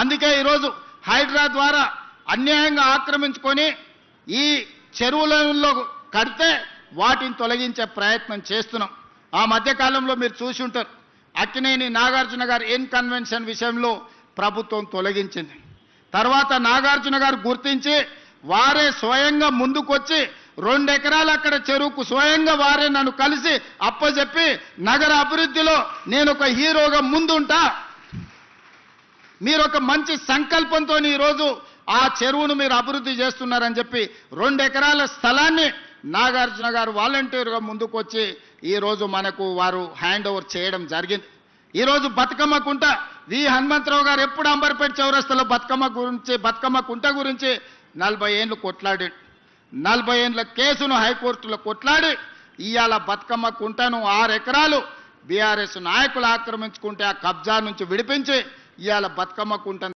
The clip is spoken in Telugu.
అందుకే ఈరోజు హైడ్రా ద్వారా అన్యాయంగా ఆక్రమించుకొని ఈ చెరువులలో కడితే వాటిని తొలగించే ప్రయత్నం చేస్తున్నాం. ఆ మధ్యకాలంలో మీరు చూసి ఉంటారు, అక్కినేని నాగార్జున గారు ఇన్కన్వెన్షన్ విషయంలో ప్రభుత్వం తొలగించింది. తర్వాత నాగార్జున గారు గుర్తించి వారే స్వయంగా ముందుకొచ్చి 2 ఎకరాలు అక్కడ చెరువుకు స్వయంగా వారే నన్ను కలిసి అప్పచెప్పి నగర అభివృద్ధిలో నేను ఒక హీరోగా ముందుంటా, మీరు ఒక మంచి సంకల్పంతో ఈరోజు ఆ చెరువును మీరు అభివృద్ధి చేస్తున్నారని చెప్పి 2 ఎకరాల స్థలాన్ని నాగార్జున గారు వాలంటీర్గా ముందుకొచ్చి ఈరోజు మనకు వారు హ్యాండ్ ఓవర్ చేయడం జరిగింది. ఈరోజు బతుకమ్మ కుంట వి హనుమంతరావు గారు ఎప్పుడు అంబర్పేట చౌరస్తాలో బతుకమ్మ కుంట గురించి 40 ఏళ్ళు కొట్లాడాడు. 40 ఏళ్ళ కేసును హైకోర్టులో కొట్లాడి ఇవాళ బతుకమ్మ కుంటను 6 ఎకరాలు బీఆర్ఎస్ నాయకులు ఆక్రమించుకుంటే ఆ కబ్జా నుంచి విడిపించి ఇవాళ బతుకమ్మ కుంటను